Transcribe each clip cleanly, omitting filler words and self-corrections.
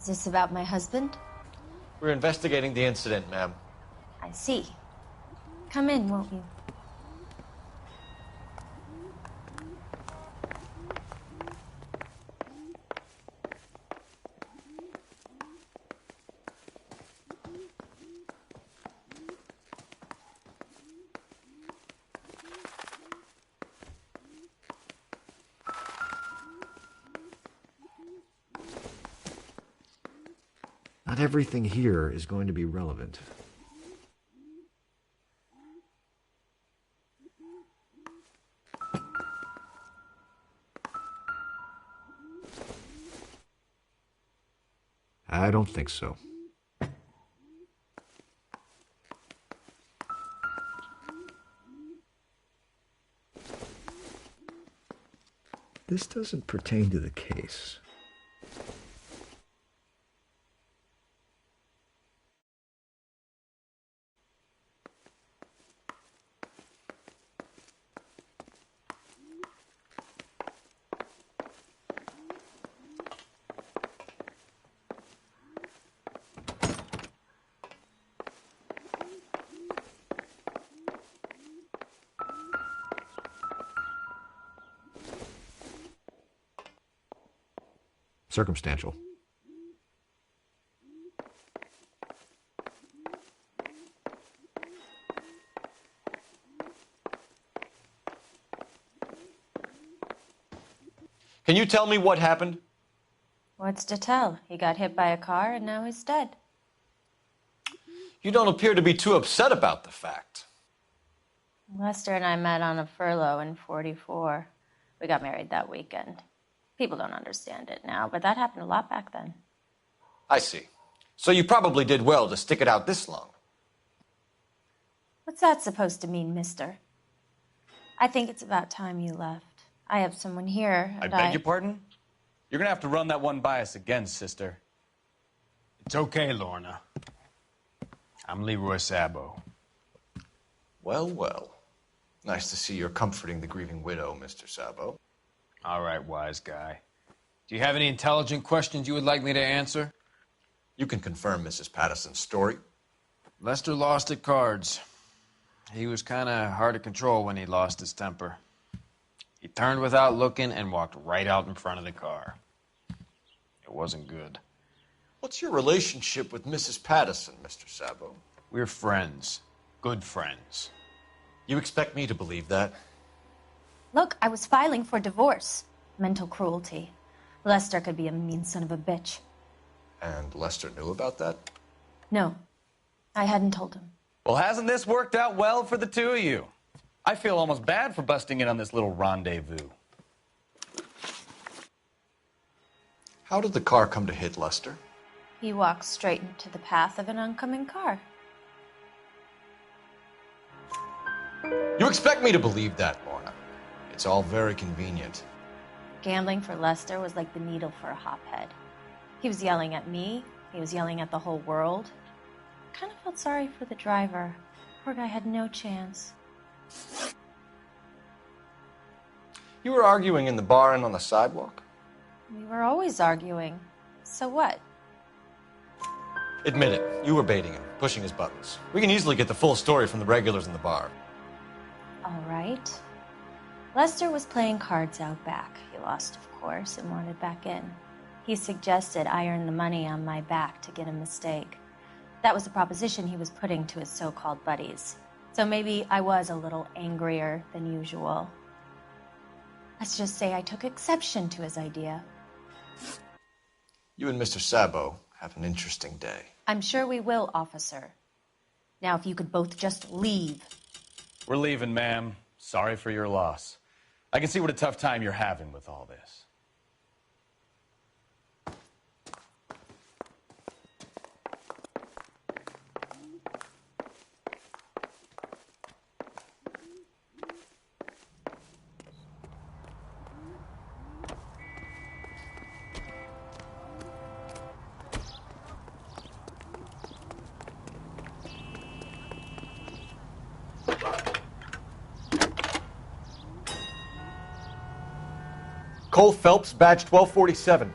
Is this about my husband? We're investigating the incident, ma'am. I see. Come in, won't you? Not everything here is going to be relevant. I don't think so. This doesn't pertain to the case. Circumstantial. Can you tell me what happened? What's to tell? He got hit by a car and now he's dead. You don't appear to be too upset about the fact. Lester and I met on a furlough in '44. We got married that weekend. People don't understand it now, but that happened a lot back then. I see. So you probably did well to stick it out this long. What's that supposed to mean, mister? I think it's about time you left. I have someone here, I and beg your pardon? You're gonna have to run that one by us again, sister. It's okay, Lorna. I'm Leroy Sabo. Well, well. Nice to see you're comforting the grieving widow, Mr. Sabo. All right, wise guy. Do you have any intelligent questions you would like me to answer? You can confirm Mrs. Patterson's story. Lester lost at cards. He was kind of hard to control when he lost his temper. He turned without looking and walked right out in front of the car. It wasn't good. What's your relationship with Mrs. Patterson, Mr. Sabo? We're friends. Good friends. You expect me to believe that? Look, I was filing for divorce. Mental cruelty. Lester could be a mean son of a bitch. And Lester knew about that? No, I hadn't told him. Well, hasn't this worked out well for the two of you? I feel almost bad for busting in on this little rendezvous. How did the car come to hit Lester? He walked straight into the path of an oncoming car. You expect me to believe that, Lorna? It's all very convenient. Gambling for Lester was like the needle for a hophead. He was yelling at me. He was yelling at the whole world. I kind of felt sorry for the driver. Poor guy had no chance. You were arguing in the bar and on the sidewalk? We were always arguing. So what? Admit it, you were baiting him, pushing his buttons. We can easily get the full story from the regulars in the bar. All right. Lester was playing cards out back. He lost, of course, and wanted back in. He suggested I earn the money on my back to get a mistake. That was the proposition he was putting to his so-called buddies. So maybe I was a little angrier than usual. Let's just say I took exception to his idea. You and Mr. Sabo have an interesting day. I'm sure we will, officer. Now, if you could both just leave. We're leaving, ma'am. Sorry for your loss. I can see what a tough time you're having with all this. Cole Phelps, badge 1247.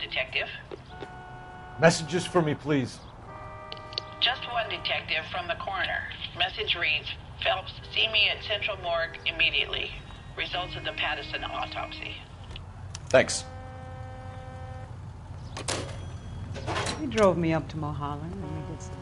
Detective? Messages for me, please. Just one detective from the coroner. Message reads, Phelps, see me at Central Morgue immediately. Results of the Pattison autopsy. Thanks. He drove me up to Mulholland and we did some.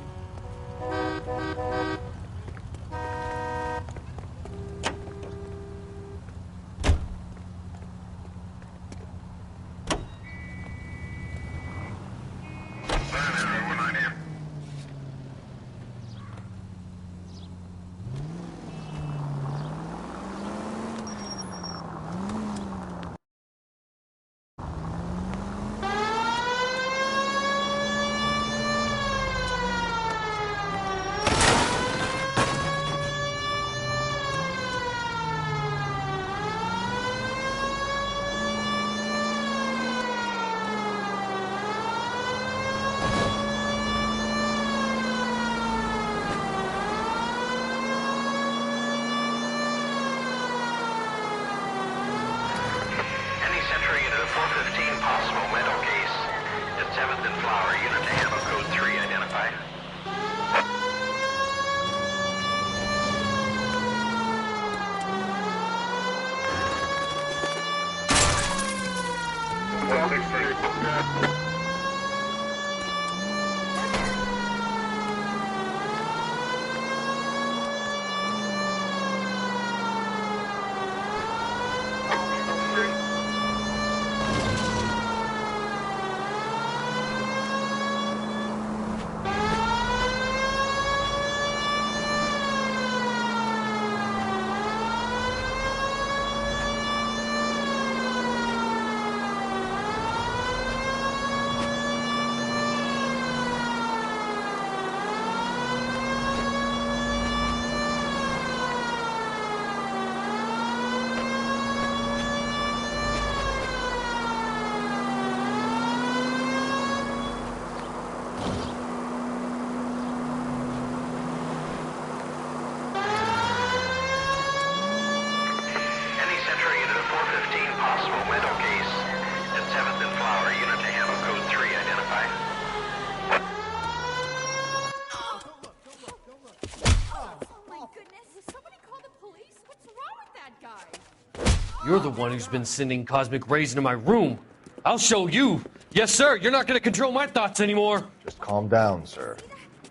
You're the one who's been sending cosmic rays into my room. I'll show you. Yes, sir. You're not going to control my thoughts anymore. Just calm down, sir.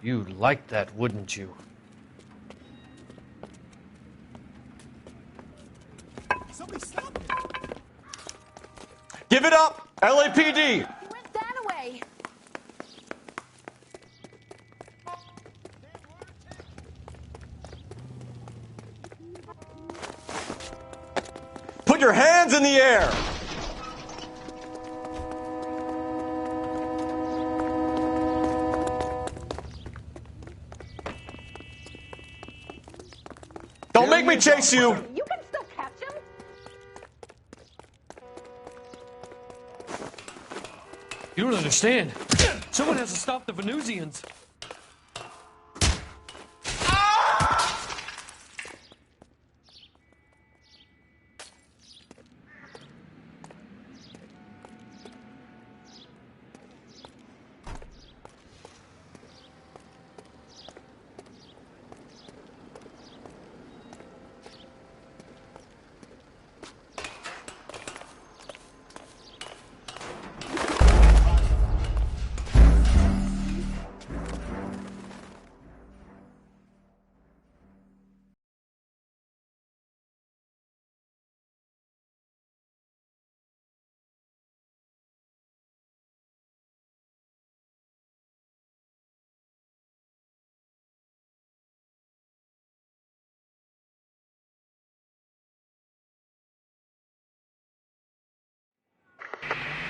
You'd like that, wouldn't you? Somebody stop him! Give it up! LAPD! He went that way. Put your hands in the air! Don't make me chase you! You can still catch him. You don't understand. Someone has to stop the Venusians.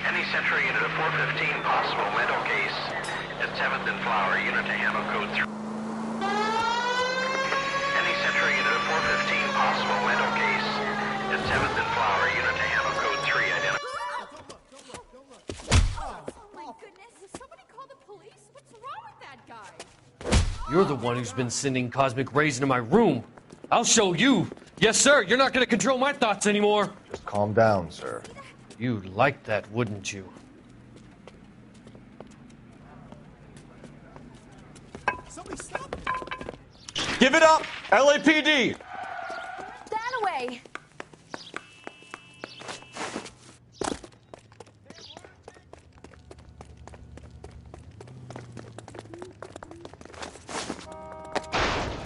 Any Central unit of 415 possible mental case at 7th and Flower unit to handle code 3. Any Central unit of 415 possible mental case at 7th and Flower unit to handle code 3 identified. Don't look! Oh my goodness! Somebody call the police? What's wrong with that guy? You're the one who's been sending cosmic rays into my room. I'll show you. Yes, sir. You're not going to control my thoughts anymore. Just calm down, sir. You'd like that, wouldn't you? Give it up! LAPD! That away.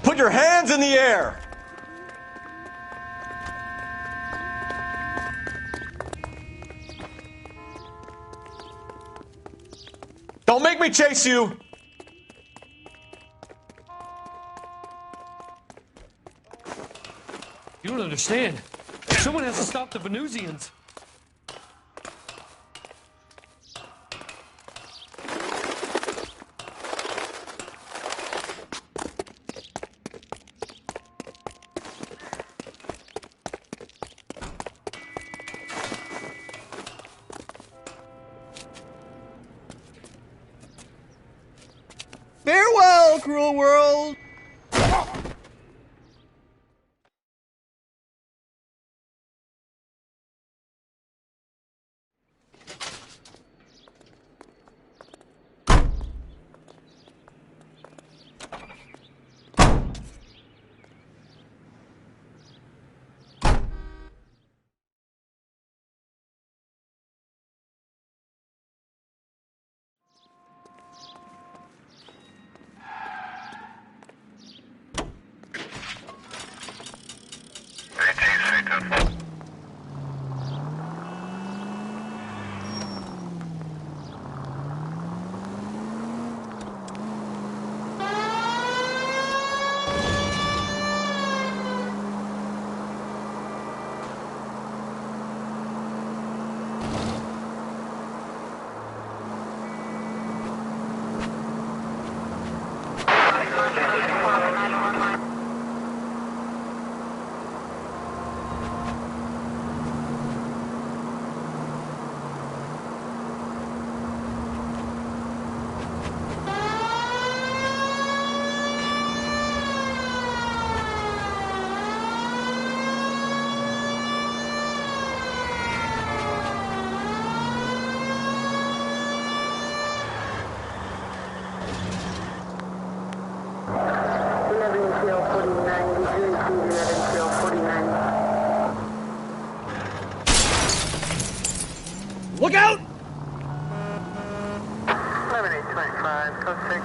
Put your hands in the air! Don't make me chase you! You don't understand. Someone has to stop the Venusians. Farewell, cruel world! Look out! 7825, code 6.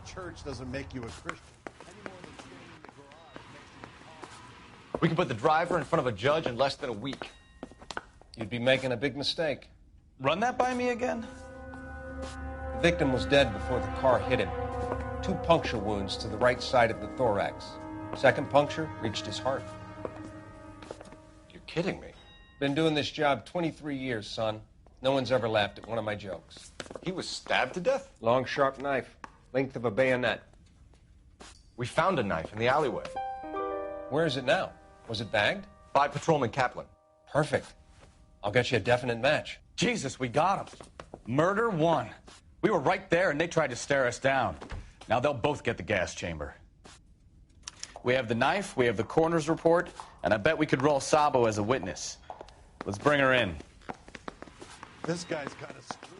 Church doesn't make you a Christian. Any more than standing in the garage makes you We can put the driver in front of a judge in less than a week. You'd be making a big mistake. Run that by me again? The victim was dead before the car hit him. 2 puncture wounds to the right side of the thorax. Second puncture reached his heart. You're kidding me. Been doing this job 23 years, son. No one's ever laughed at one of my jokes. He was stabbed to death? Long, sharp knife. Length of a bayonet. We found a knife in the alleyway. Where is it now? Was it bagged? By Patrolman Kaplan. Perfect. I'll get you a definite match. Jesus, we got him. Murder 1. We were right there and they tried to stare us down. Now they'll both get the gas chamber. We have the knife, we have the coroner's report, and I bet we could roll Sabo as a witness. Let's bring her in. This guy's kind of screwed.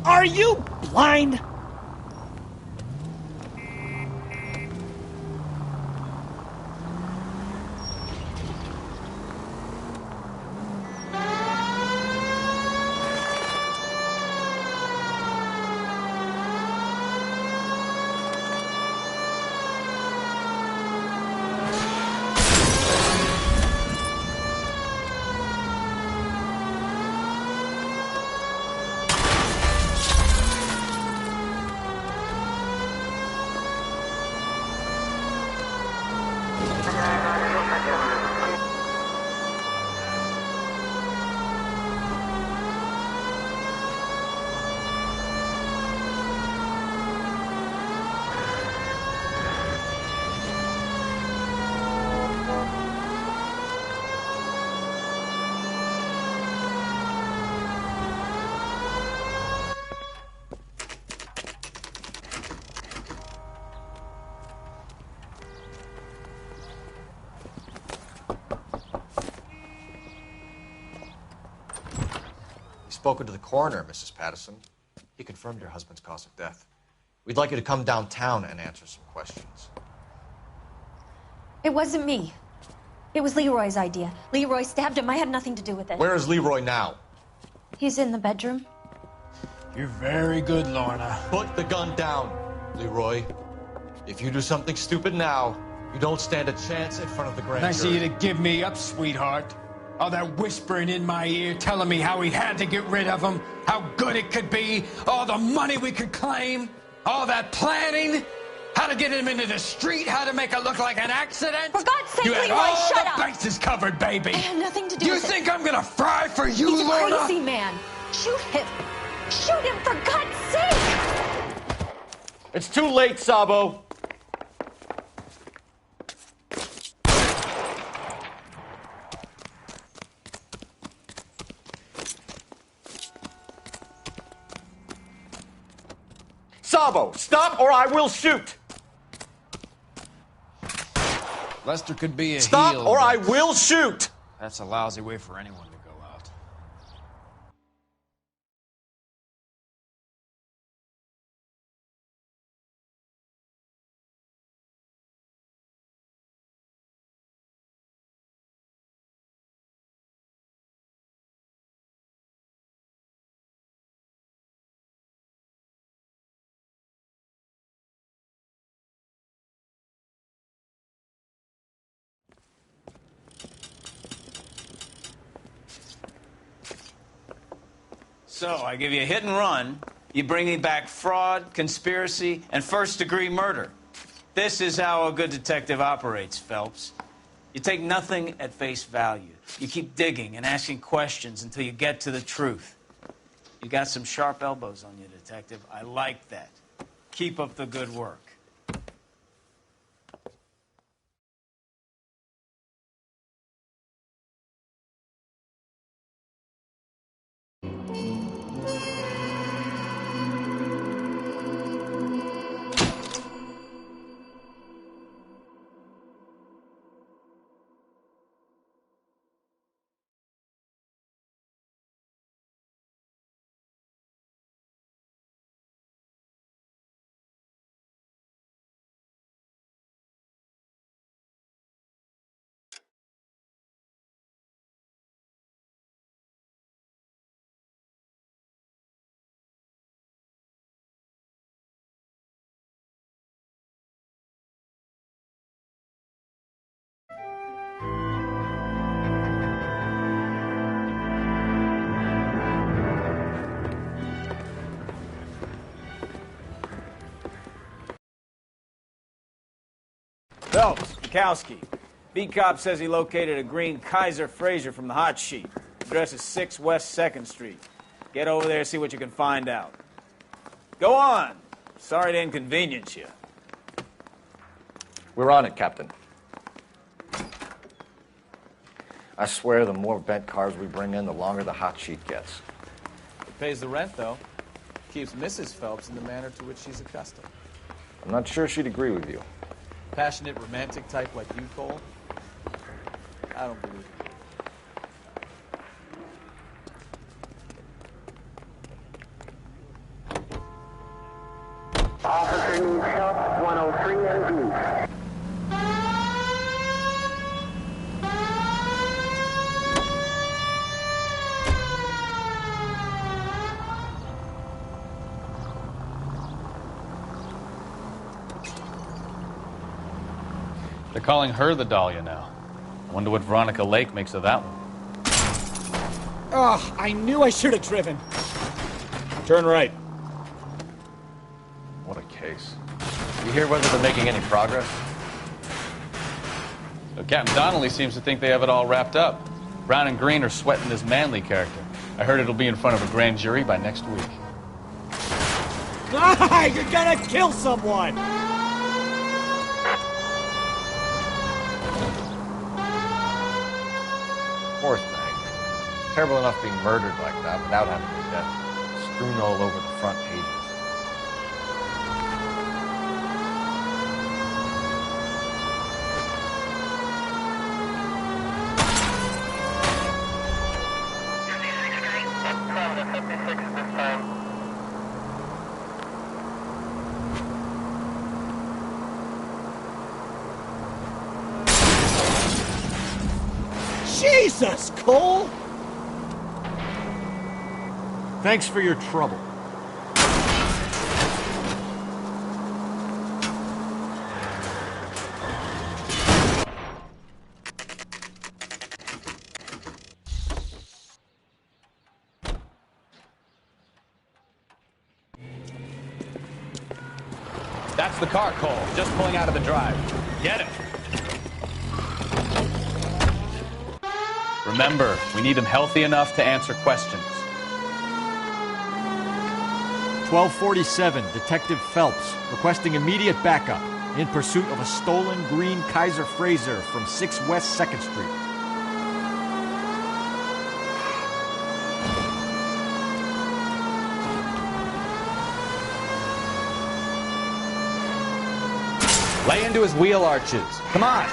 Are you blind? spoken to the coroner, Mrs. Patterson. He confirmed your husband's cause of death. We'd like you to come downtown and answer some questions. It wasn't me. It was Leroy's idea. Leroy stabbed him. I had nothing to do with it. Where is Leroy now? He's in the bedroom. You're very good, Lorna. Put the gun down, Leroy. If you do something stupid now, you don't stand a chance in front of the grand Nice of jury. you to give me up, sweetheart. All that whispering in my ear, telling me how we had to get rid of him, how good it could be, all the money we could claim, all that planning, how to get him into the street, how to make it look like an accident. For God's sake, you had Leroy, all shut the up. bases covered, baby. I had nothing to do You with it. think I'm gonna fry for you, He's a Lorna? crazy man. Shoot him. Shoot him, for God's sake. It's too late, Sabo. Sabo, stop or I will shoot. Lester could be a Stop heel, or but I will shoot. that's a lousy way for anyone to go out. So, I give you a hit and run. You bring me back fraud, conspiracy, and first-degree murder. This is how a good detective operates, Phelps. You take nothing at face value. You keep digging and asking questions until you get to the truth. You got some sharp elbows on you, detective. I like that. Keep up the good work. Phelps, Mikowski. Beat cop says he located a green Kaiser Fraser from the hot sheet. Address is 6 West 2nd Street. Get over there and see what you can find out. Go on. Sorry to inconvenience you. We're on it, Captain. I swear the more bent cars we bring in, the longer the hot sheet gets. It pays the rent, though. Keeps Mrs. Phelps in the manner to which she's accustomed. I'm not sure she'd agree with you. Passionate, romantic type like you, Cole? I don't believe it. Officer needs help, 103 NV. They're calling her the Dahlia now. I wonder what Veronica Lake makes of that one. Oh, I knew I should have driven. Turn right. What a case. You hear whether they're making any progress? So Captain Donnelly seems to think they have it all wrapped up. Brown and Green are sweating this Manley character. I heard it'll be in front of a grand jury by next week. Ah, you're gonna kill someone! Poor thing. Terrible enough being murdered like that without having her death strewn all over the front pages. From the Jesus, Cole! Thanks for your trouble. That's the car, Cole. Just pulling out of the drive. Get him. Remember, we need him healthy enough to answer questions. 1247, Detective Phelps, requesting immediate backup in pursuit of a stolen green Kaiser Frazer from 6 West 2nd Street. Lay into his wheel arches. Come on.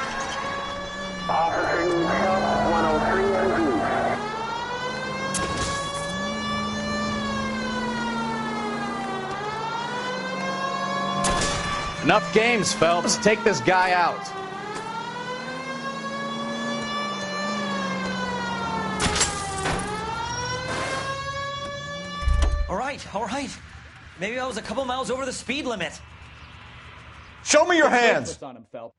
Officer needs help, 103 and Enough games, Phelps. Take this guy out. All right. Maybe I was a couple miles over the speed limit. Show me your hands! On him, Phelps.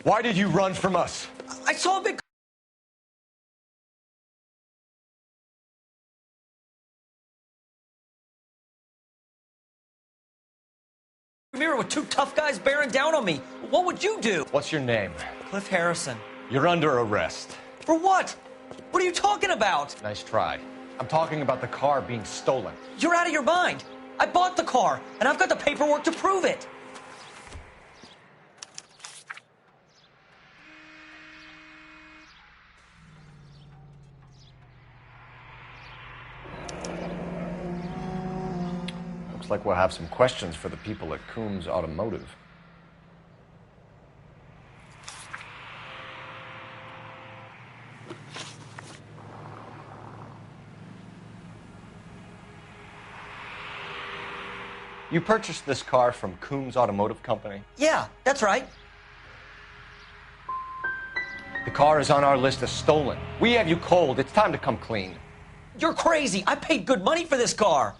Why did you run from us? I saw a big... mirror with two tough guys bearing down on me. What would you do? What's your name? Cliff Harrison. You're under arrest. For what? What are you talking about? Nice try. I'm talking about the car being stolen. You're out of your mind. I bought the car, and I've got the paperwork to prove it. Looks like we'll have some questions for the people at Coombs Automotive. You purchased this car from Coombs Automotive Company? Yeah, that's right. The car is on our list as stolen. We have you cold. It's time to come clean. You're crazy. I paid good money for this car.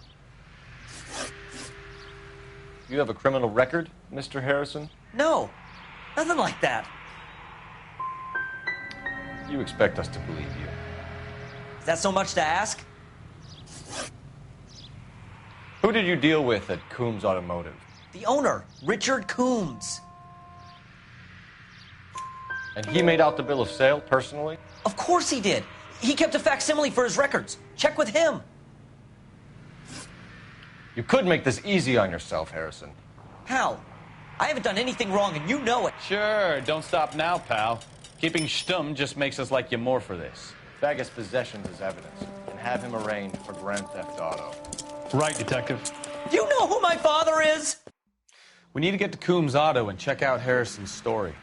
You have a criminal record, Mr. Harrison? No, nothing like that. You expect us to believe you. Is that so much to ask? Who did you deal with at Coombs Automotive? The owner, Richard Coombs. And he made out the bill of sale personally? Of course he did. He kept a facsimile for his records. Check with him. You could make this easy on yourself, Harrison. How? I haven't done anything wrong, and you know it. Sure, don't stop now, pal. Keeping stum just makes us like you more for this. Bag his possessions as evidence and have him arraigned for grand theft auto. Right, Detective. You know who my father is? We need to get to Coombs Auto and check out Harrison's story.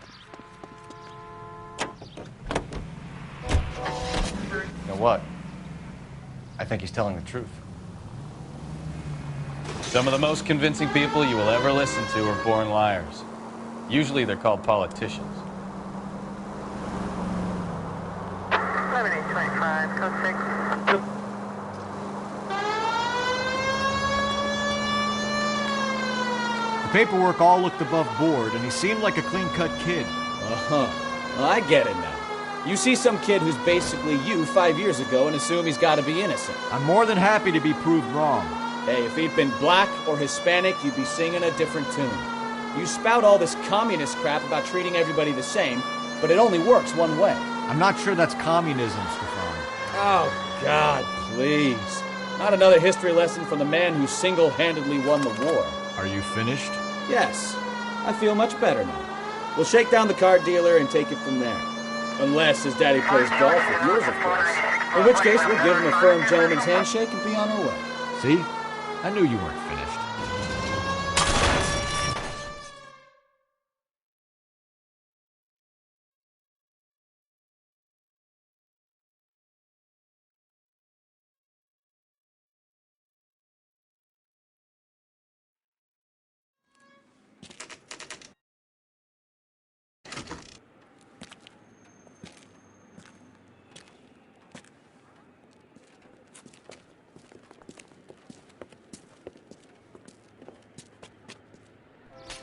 You know what? I think he's telling the truth. Some of the most convincing people you will ever listen to are born liars. Usually they're called politicians. 11825, code 6. The paperwork all looked above board, and he seemed like a clean-cut kid. Well, I get it now. You see some kid who's basically you 5 years ago and assume he's got to be innocent. I'm more than happy to be proved wrong. Hey, if he'd been black or Hispanic, you'd be singing a different tune. You spout all this communist crap about treating everybody the same, but it only works one way. I'm not sure that's communism, Stefan. Oh, God, please. Not another history lesson from the man who single-handedly won the war. Are you finished? Yes. I feel much better now. We'll shake down the car dealer and take it from there. Unless his daddy plays golf with yours, of course. In which case, we'll give him a firm gentleman's handshake and be on our way. See? I knew you weren't finished.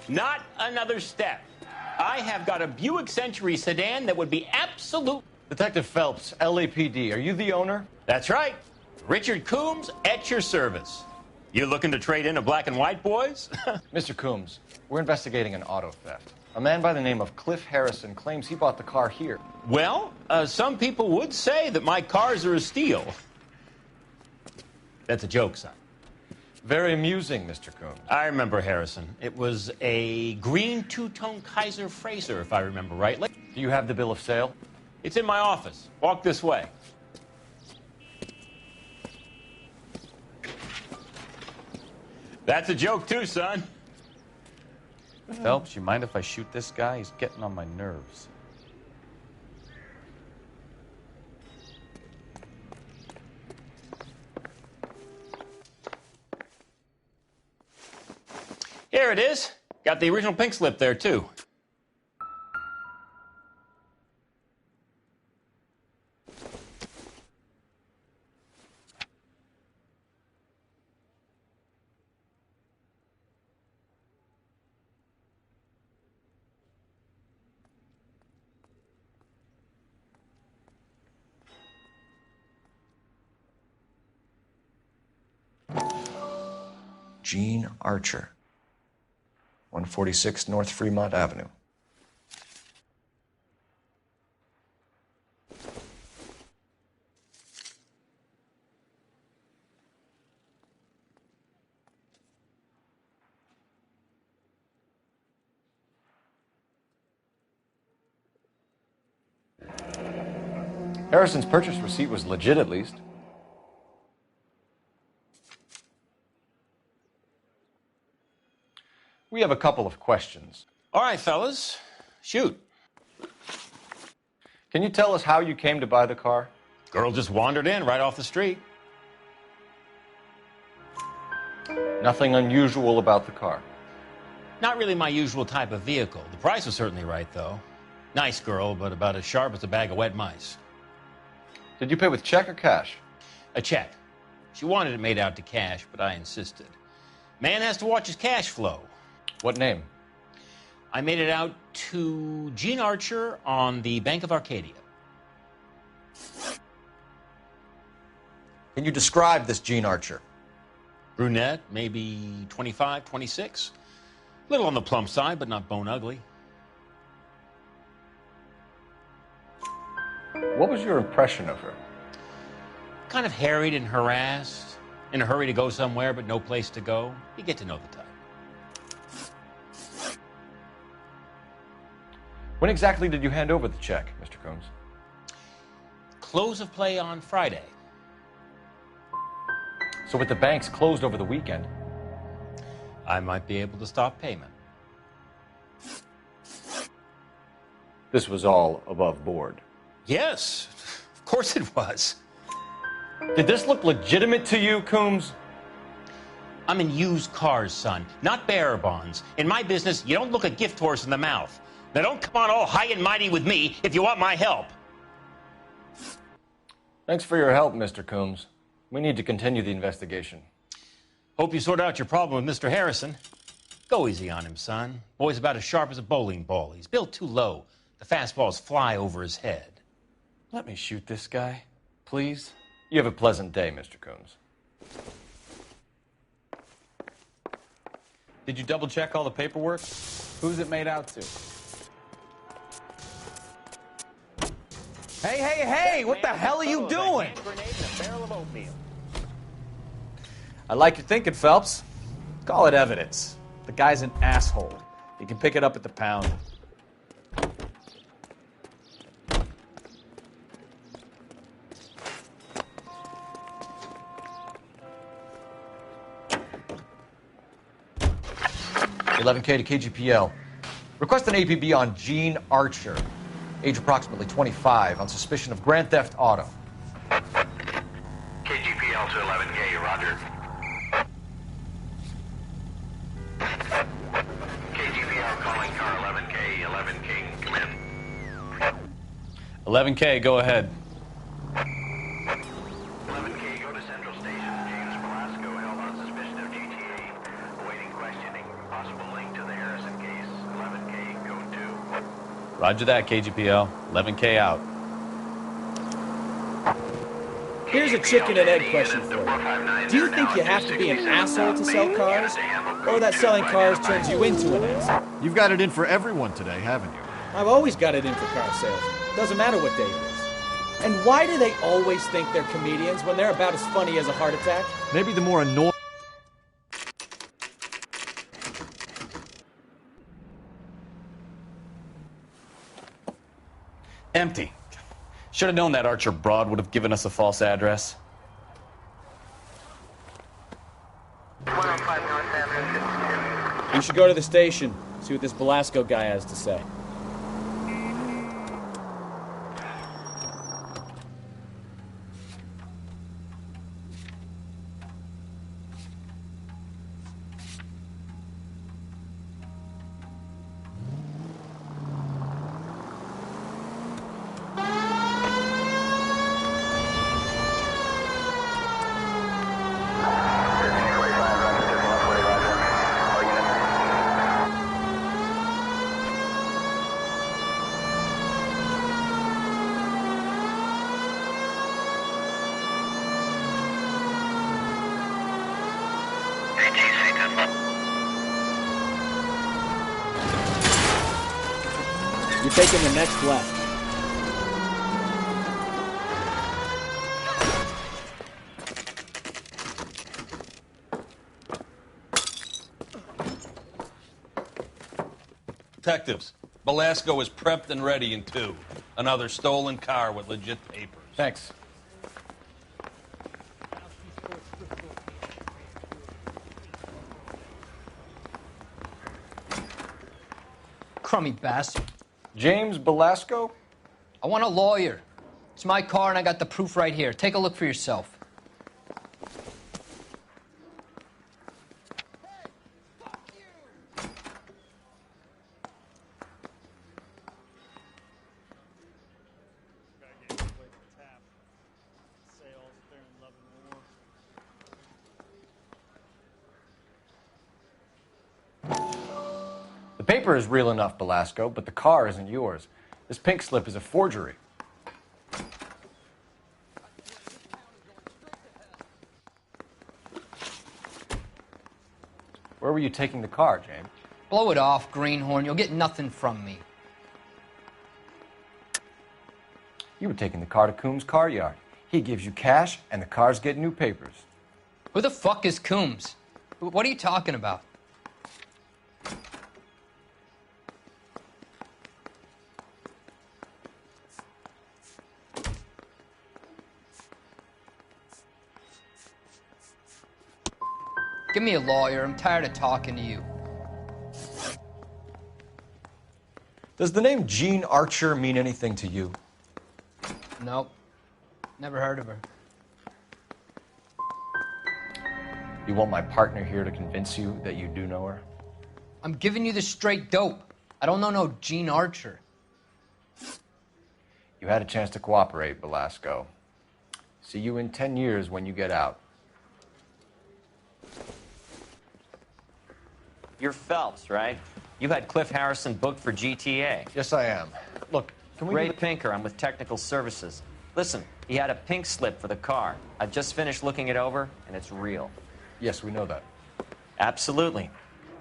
Not another step. I have got a Buick Century sedan that would be absolute... Detective Phelps, LAPD, are you the owner? That's right. Richard Coombs at your service. You looking to trade in a black and white, boys? Mr. Coombs, we're investigating an auto theft. A man by the name of Cliff Harrison claims he bought the car here. Well, some people would say that my cars are a steal. That's a joke, son. Very amusing, Mr. Coombs. I remember Harrison. It was a green two-tone Kaiser Frazer, if I remember rightly. Do you have the bill of sale? It's in my office. Walk this way. That's a joke, too, son. Phelps, you mind if I shoot this guy? He's getting on my nerves. Here it is. Got the original pink slip there, too. Gene Archer, 146 North Fremont Avenue. Harrison's purchase receipt was legit, at least. We have a couple of questions. All right, fellas. Shoot. Can you tell us how you came to buy the car? Girl just wandered in right off the street. Nothing unusual about the car. Not really my usual type of vehicle. The price was certainly right, though. Nice girl, but about as sharp as a bag of wet mice. Did you pay with check or cash? A check. She wanted it made out to cash, but I insisted. Man has to watch his cash flow. What name? I made it out to Gene Archer on the Bank of Arcadia. Can you describe this Gene Archer? Brunette, maybe 25, 26. Little on the plump side, but not bone ugly. What was your impression of her? Kind of harried and harassed. In a hurry to go somewhere, but no place to go. You get to know the type. When exactly did you hand over the check, Mr. Coombs? Close of play on Friday. So with the banks closed over the weekend, I might be able to stop payment. this was all above board. Yes, of course it was. Did this look legitimate to you, Coombs? I'm in used cars, son, not bearer bonds. In my business, you don't look a gift horse in the mouth. Now don't come on all high and mighty with me if you want my help. Thanks for your help, Mr. Coombs. We need to continue the investigation. Hope you sort out your problem with Mr. Harrison. Go easy on him, son. Boy's about as sharp as a bowling ball. He's built too low. The fastballs fly over his head. Let me shoot this guy, please. You have a pleasant day, Mr. Coombs. Did you double check all the paperwork? Who's it made out to? Hey, hey, hey! What the hell are you doing? I like your thinking, Phelps. Call it evidence. The guy's an asshole. You can pick it up at the pound. $11K to KGPL. Request an APB on Gene Archer, age approximately 25, on suspicion of grand theft auto. KGPL to 11K, roger. KGPL calling car 11K, 11 King, come in. 11K, go ahead. 11K, go to Central Station. James Velasco held on suspicion of GTA. Awaiting questioning. Possible link to the Harrison case. Roger that, KGPL. 11K out. Here's a chicken and egg question for you. Do you think you have to be an asshole to sell cars? Or that selling cars turns you into an asshole? You've got it in for everyone today, haven't you? I've always got it in for car salesmen. Doesn't matter what day it is. And why do they always think they're comedians when they're about as funny as a heart attack? Maybe the more annoying... Empty. Should have known that Archer broad would have given us a false address. 105 North Avenue. You should go to the station, see what this Velasco guy has to say. You're taking the next left. Detectives, Velasco is prepped and ready in 2. Another stolen car with legit papers. Thanks. Crummy bastard. James Velasco? I want a lawyer. It's my car and I got the proof right here. Take a look for yourself. The paper is real enough, Velasco, but the car isn't yours. This pink slip is a forgery. Where were you taking the car, James? Blow it off, greenhorn. You'll get nothing from me. You were taking the car to Coombs' car yard. He gives you cash, and the cars get new papers. Who the fuck is Coombs? What are you talking about? Give me a lawyer. I'm tired of talking to you. Does the name Jean Archer mean anything to you? Nope. Never heard of her. You want my partner here to convince you that you do know her? I'm giving you the straight dope. I don't know no Jean Archer. You had a chance to cooperate, Velasco. See you in 10 years when you get out. You're Phelps, right? You had Cliff Harrison booked for GTA. Yes, I am. Look, can we... Ray Pinker, I'm with Technical Services. Listen, he had a pink slip for the car. I've just finished looking it over, and it's real. Yes, we know that. Absolutely.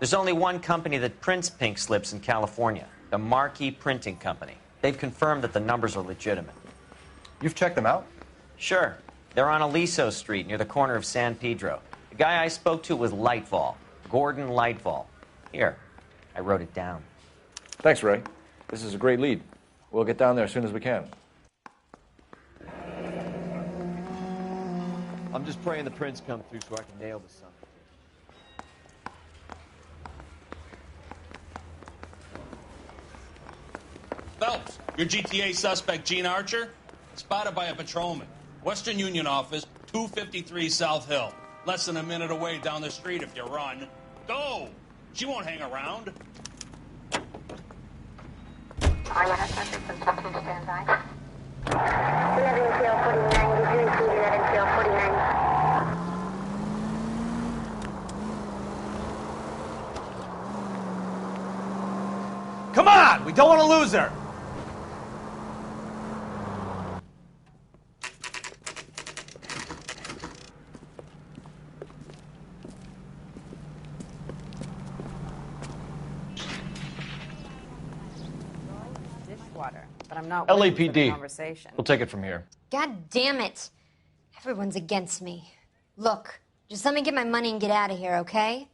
There's only one company that prints pink slips in California, the Marquee Printing Company. They've confirmed that the numbers are legitimate. You've checked them out? Sure. They're on Aliso Street, near the corner of San Pedro. The guy I spoke to was Lightfall. Gordon Lightfall. Here, I wrote it down. Thanks, Ray. This is a great lead. We'll get down there as soon as we can. I'm just praying the prints come through so I can nail this son. Phelps, your GTA suspect, Jean Archer, spotted by a patrolman. Western Union office, 253 South Hill. Less than a minute away down the street if you run. Go! She won't hang around. All units, from Captain standby. 11 Kill 49, did you receive 11 Kill 49? Come on! We don't want to lose her! but I'm not waiting for the LAPD. conversation. We'll take it from here. God damn it. Everyone's against me. Look, just let me get my money and get out of here, okay?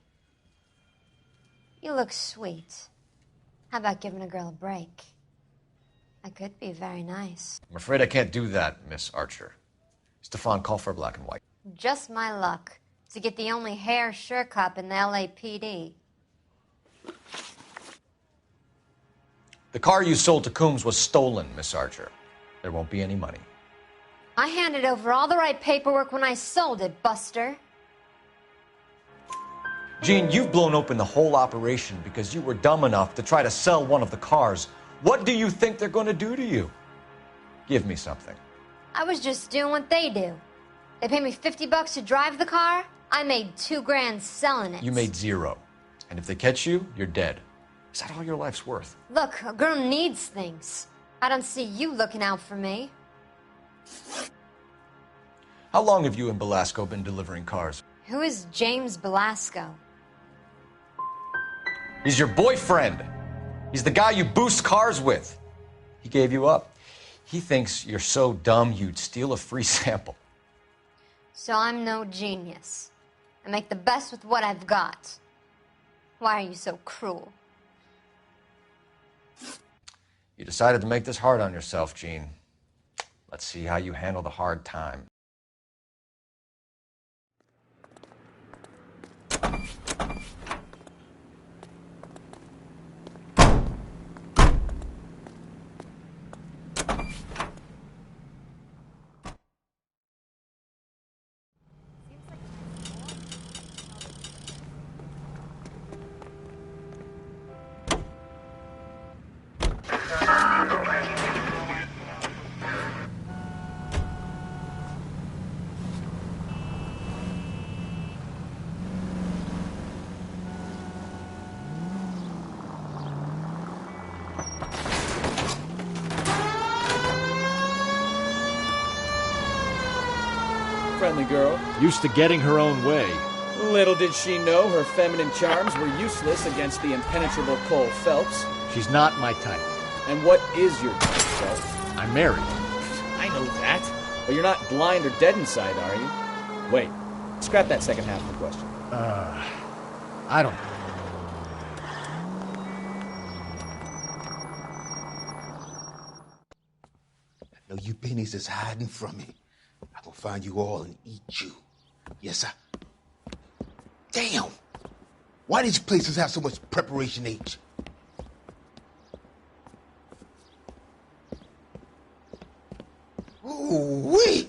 You look sweet. How about giving a girl a break? I could be very nice. I'm afraid I can't do that, Miss Archer. Stefan, call for black and white. Just my luck to get the only hair sure cop in the LAPD. The car you sold to Coombs was stolen, Miss Archer. There won't be any money. I handed over all the right paperwork when I sold it, Buster. Gene, you've blown open the whole operation because you were dumb enough to try to sell one of the cars. What do you think they're going to do to you? Give me something. I was just doing what they do. They paid me $50 to drive the car. I made $2 grand selling it. You made $0. And if they catch you, you're dead. Is that all your life's worth? Look, a girl needs things. I don't see you looking out for me. How long have you and Belasco been delivering cars? Who is James Belasco? He's your boyfriend. He's the guy you boost cars with. He gave you up. He thinks you're so dumb you'd steal a free sample. So I'm no genius. I make the best with what I've got. Why are you so cruel? You decided to make this hard on yourself, Gene. Let's see how you handle the hard time. Friendly girl. Used to getting her own way. Little did she know her feminine charms were useless against the impenetrable Cole Phelps. She's not my type. And what is your type, Phelps? I'm married. I know that. But you're not blind or dead inside, are you? Wait. Scrap that second half of the question. I don't know. I know you pennies is hiding from me. I'm gonna find you all and eat you. Yes, sir. Damn! Why these places have so much preparation H? Ooh, wee!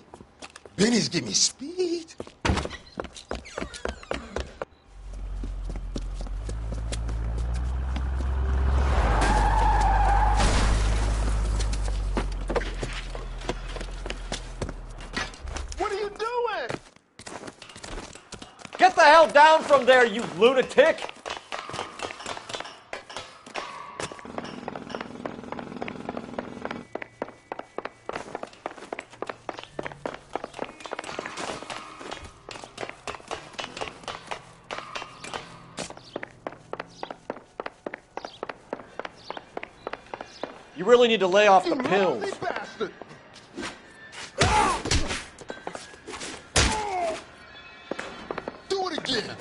Pennies give me speed. Get the hell down from there, you lunatic! You really need to lay off the pills. Do it again.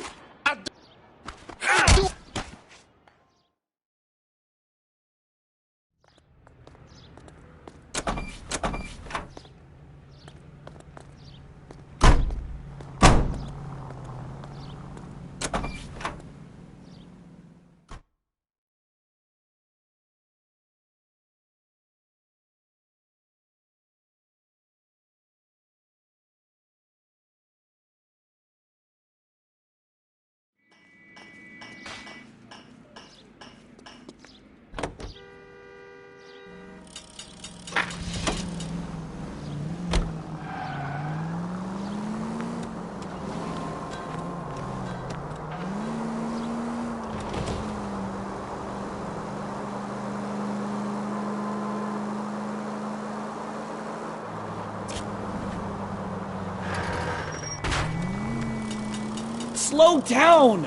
Slow down!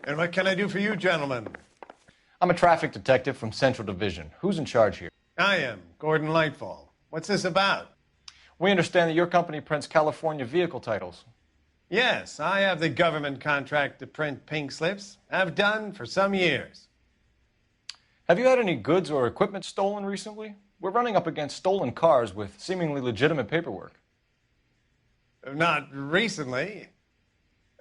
And what can I do for you, gentlemen? I'm a traffic detective from Central Division. Who's in charge here? I am, Gordon Lightfall. What's this about? We understand that your company prints California vehicle titles. Yes, I have the government contract to print pink slips. I've done for some years. Have you had any goods or equipment stolen recently? We're running up against stolen cars with seemingly legitimate paperwork. Not recently.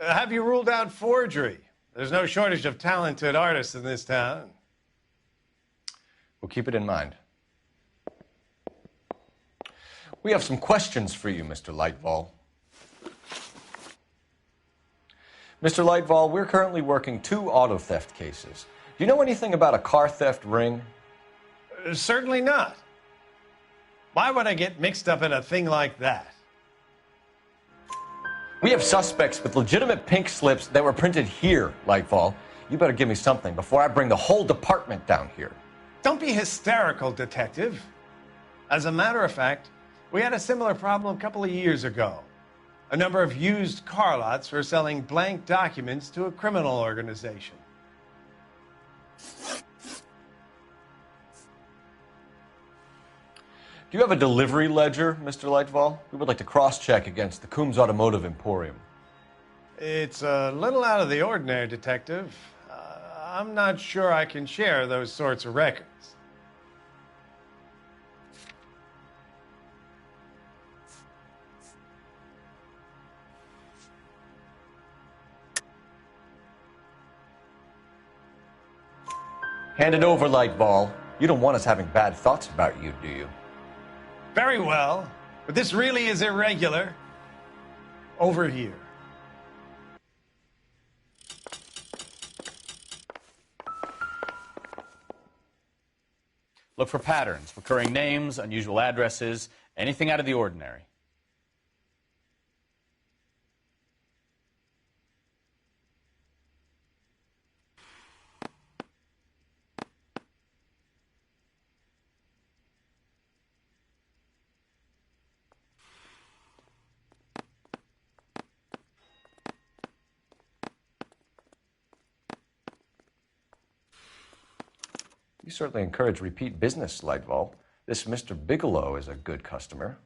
Have you ruled out forgery? There's no shortage of talented artists in this town. We'll keep it in mind. We have some questions for you, Mr. Lightfall. Mr. Lightfall, we're currently working 2 auto theft cases. Do you know anything about a car theft ring? Certainly not. Why would I get mixed up in a thing like that? We have suspects with legitimate pink slips that were printed here, Lightfall. You better give me something before I bring the whole department down here. Don't be hysterical, Detective. As a matter of fact, we had a similar problem a couple of years ago. A number of used car lots were selling blank documents to a criminal organization. Do you have a delivery ledger, Mr. Lightfall? We would like to cross-check against the Coombs Automotive Emporium. It's a little out of the ordinary, Detective. I'm not sure I can share those sorts of records. Hand it over, Lightfall. You don't want us having bad thoughts about you, do you? Very well, but this really is irregular. Over here. Look for patterns, recurring names, unusual addresses, anything out of the ordinary. You certainly encourage repeat business, Lightfall. This Mr. Bigelow is a good customer.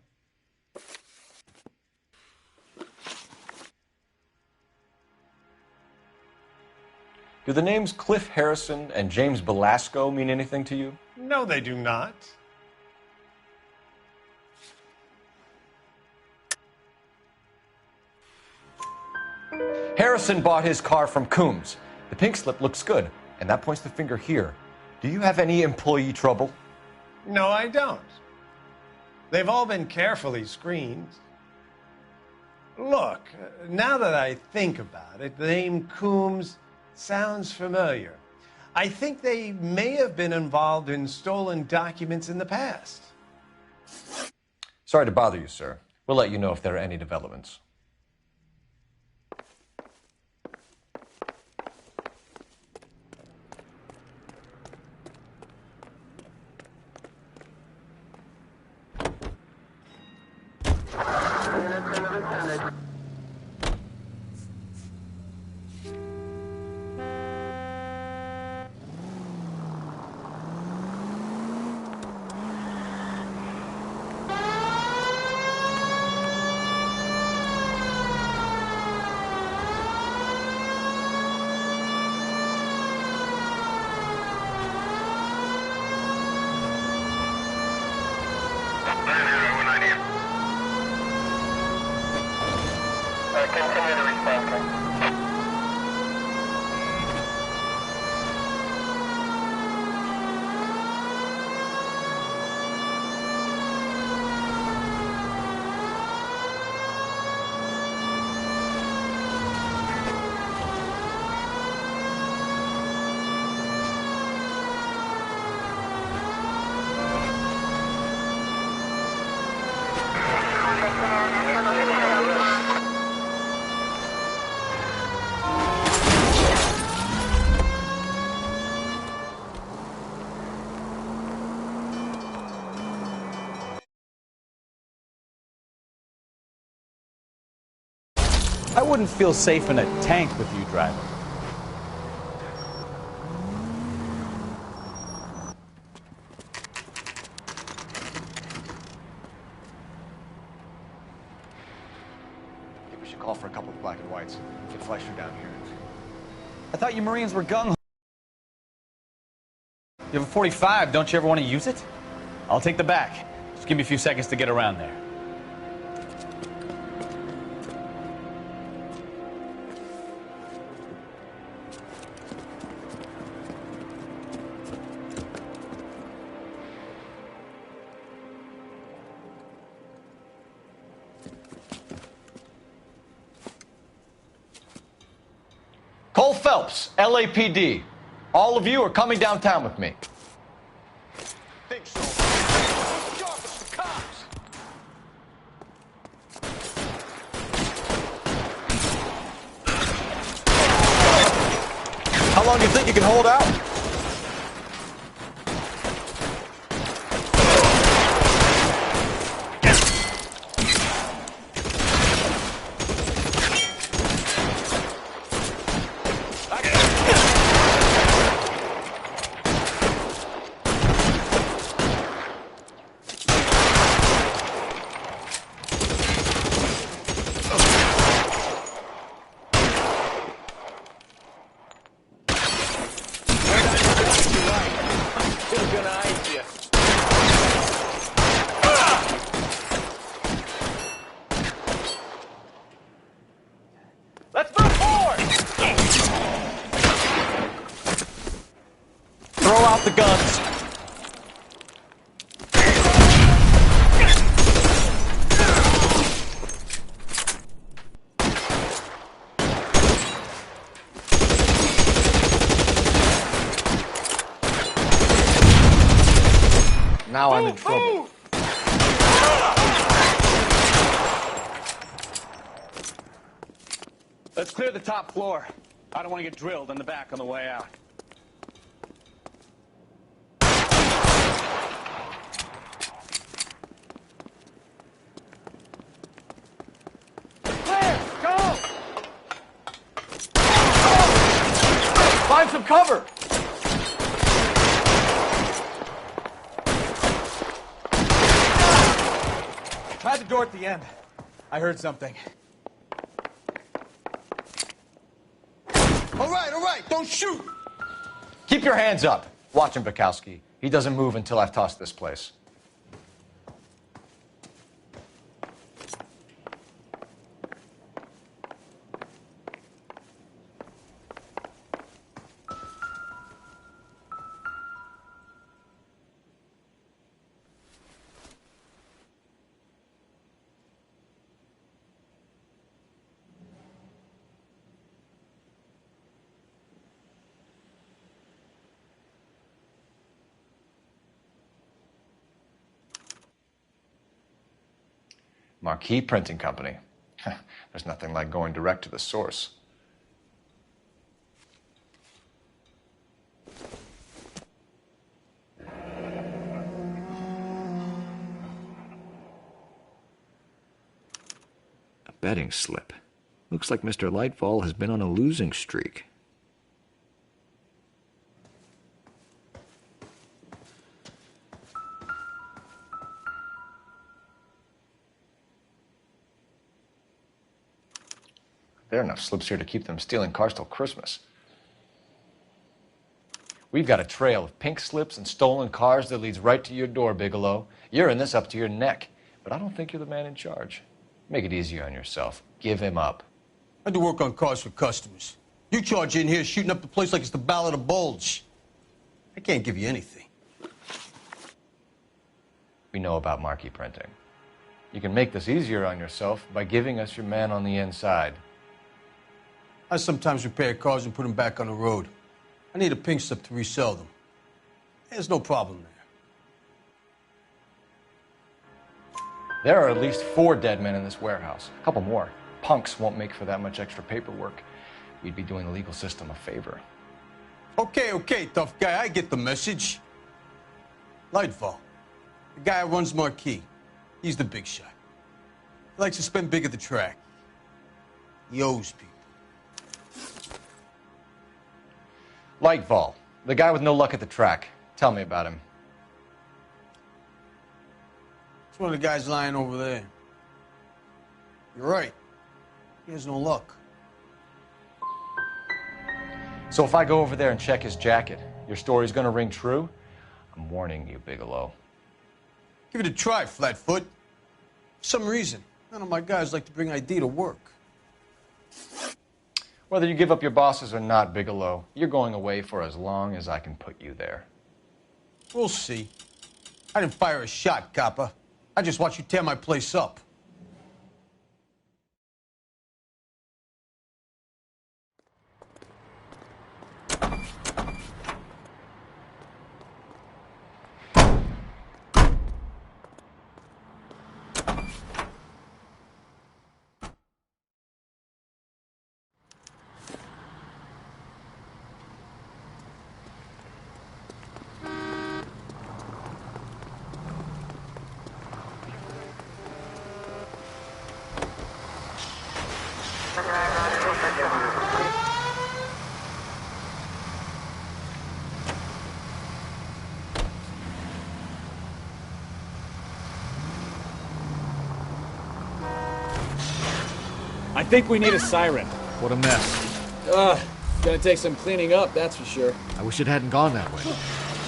Do the names Cliff Harrison and James Belasco mean anything to you? No, they do not. Harrison bought his car from Coombs. The pink slip looks good, and that points the finger here. Do you have any employee trouble? No, I don't. They've all been carefully screened. Look, now that I think about it, the name Coombs sounds familiar. I think they may have been involved in stolen documents in the past. Sorry to bother you, sir. We'll let you know if there are any developments. wouldn't feel safe in a tank with you driving. I think we should call for a couple of black and whites. Get Fleischer down here. I thought you Marines were gung-ho. You have a 45. Don't you ever want to use it? I'll take the back. Just give me a few seconds to get around there. Cole Phelps, LAPD. All of you are coming downtown with me. Think so. Sharp, it's the cops. How long do you think you can hold out? Let's move forward! Throw out the guns. Now I'm in trouble. Let's clear the top floor. I don't want to get drilled in the back on the way out. Clear! Go! Find some cover! Try the door at the end. I heard something. All right, don't shoot. Keep your hands up. Watch him, Bukowski. He doesn't move until I've tossed this place. Marquee Printing Company. There's nothing like going direct to the source. A betting slip. Looks like Mr. Lightfall has been on a losing streak. There are enough slips here to keep them stealing cars till Christmas. We've got a trail of pink slips and stolen cars that leads right to your door, Bigelow. You're in this up to your neck, but I don't think you're the man in charge. Make it easier on yourself. Give him up. I do work on cars for customers. You charge in here shooting up the place like it's the Ballad of Bulge. I can't give you anything. We know about marquee printing. You can make this easier on yourself by giving us your man on the inside. I sometimes repair cars and put them back on the road. I need a pink slip to resell them. There's no problem there. There are at least 4 dead men in this warehouse. A couple more. Punks won't make for that much extra paperwork. We'd be doing the legal system a favor. Okay, tough guy, I get the message. Lightfall, the guy who runs Marquee. He's the big shot. He likes to spend big at the track. He owes people. Lightfall, the guy with no luck at the track. Tell me about him. It's one of the guys lying over there. You're right. He has no luck. So if I go over there and check his jacket, your story's gonna ring true? I'm warning you, Bigelow. Give it a try, Flatfoot. For some reason, none of my guys like to bring ID to work. Whether you give up your bosses or not, Bigelow, you're going away for as long as I can put you there. We'll see. I didn't fire a shot, copper. I just watched you tear my place up. I think we need a siren. What a mess. Gonna take some cleaning up, that's for sure. I wish it hadn't gone that way.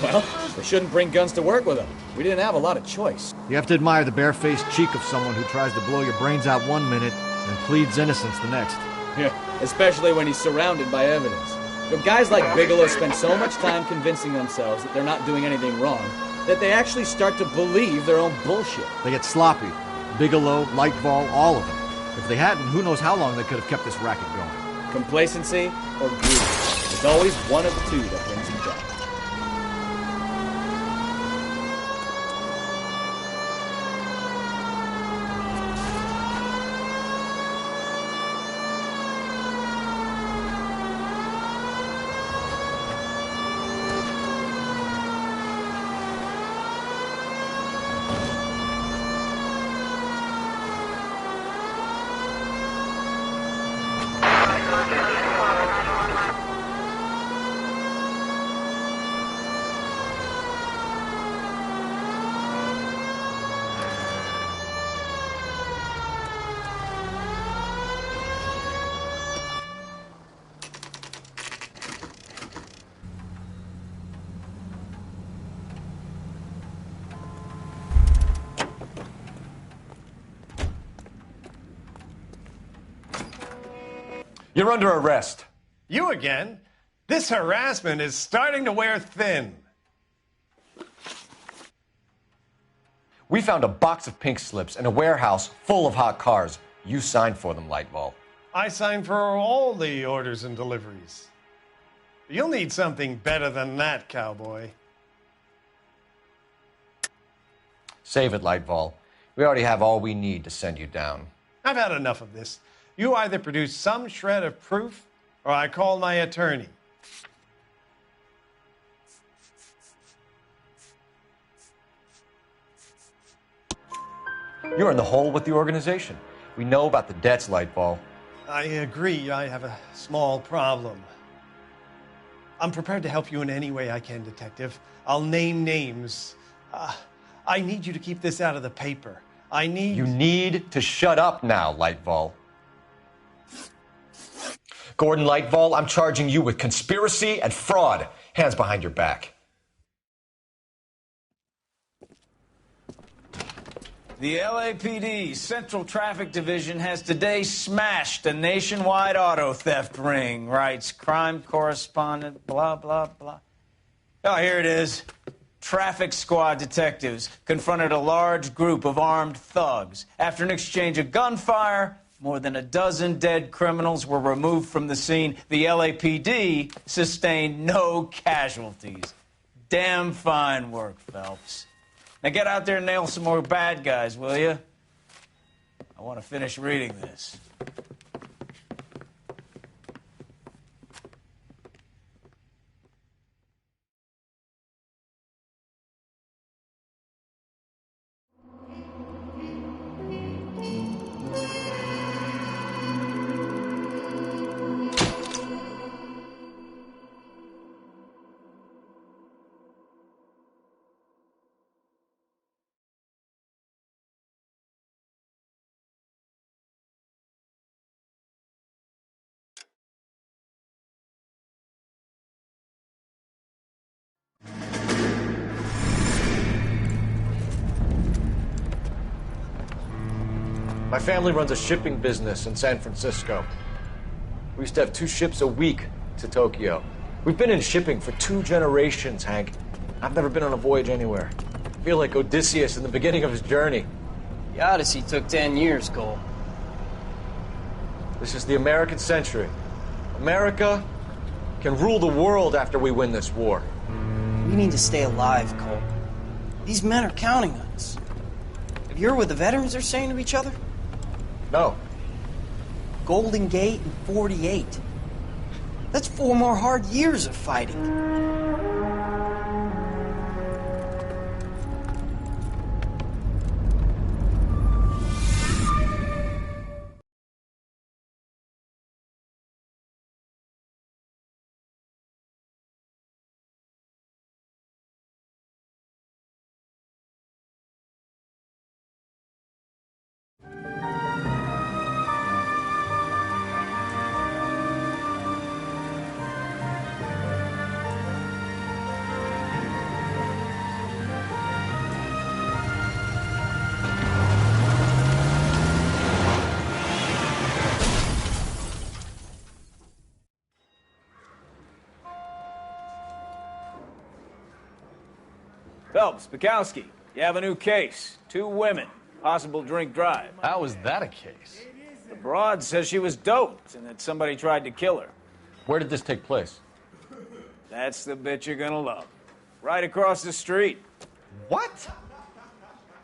Well, we shouldn't bring guns to work with them. We didn't have a lot of choice. You have to admire the barefaced cheek of someone who tries to blow your brains out one minute and pleads innocence the next. Yeah, especially when he's surrounded by evidence. You know, guys like Bigelow spend so much time convincing themselves that they're not doing anything wrong that they actually start to believe their own bullshit. They get sloppy. Bigelow, Lightfall, all of them. If they hadn't, who knows how long they could have kept this racket going. Complacency or greed. There's always one of the two that brings them down. You're under arrest. You again? This harassment is starting to wear thin. We found a box of pink slips in a warehouse full of hot cars. You signed for them, Lightfall. I signed for all the orders and deliveries. You'll need something better than that, cowboy. Save it, Lightfall. We already have all we need to send you down. I've had enough of this. You either produce some shred of proof, or I call my attorney. You're in the hole with the organization. We know about the debts, Lightfall. I agree. I have a small problem. I'm prepared to help you in any way I can, Detective. I'll name names. I need you to keep this out of the paper. You need to shut up now, Lightfall. Gordon Lightfall, I'm charging you with conspiracy and fraud. Hands behind your back. The LAPD Central Traffic Division has today smashed a nationwide auto theft ring, writes crime correspondent, blah, blah, blah. Oh, here it is. Traffic squad detectives confronted a large group of armed thugs. After an exchange of gunfire, more than a dozen dead criminals were removed from the scene. The LAPD sustained no casualties. Damn fine work, Phelps. Now get out there and nail some more bad guys, will you? I want to finish reading this. My family runs a shipping business in San Francisco. We used to have 2 ships a week to Tokyo. We've been in shipping for 2 generations, Hank. I've never been on a voyage anywhere. I feel like Odysseus in the beginning of his journey. The Odyssey took 10 years, Cole. This is the American century. America can rule the world after we win this war. We need to stay alive, Cole. These men are counting on us. Have you heard what the veterans are saying to each other? No. Golden Gate and 48. That's 4 more hard years of fighting. Phelps, Bukowski, you have a new case. 2 women, possible drink drive. How is that a case? The broad says she was doped and that somebody tried to kill her. Where did this take place? That's the bit you're gonna love. Right across the street. What?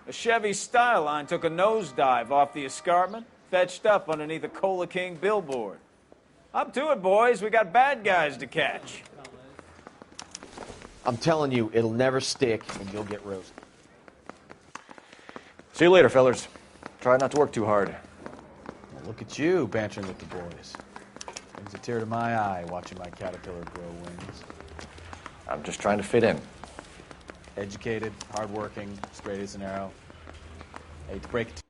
A Chevy Styline took a nosedive off the escarpment, fetched up underneath a Cola King billboard. Up to it, boys. We got bad guys to catch. I'm telling you, it'll never stick, and you'll get roasted. See you later, fellas. Try not to work too hard. Well, look at you, bantering with the boys. Brings a tear to my eye watching my caterpillar grow wings. I'm just trying to fit in. Educated, hardworking, straight as an arrow. Hate to break it to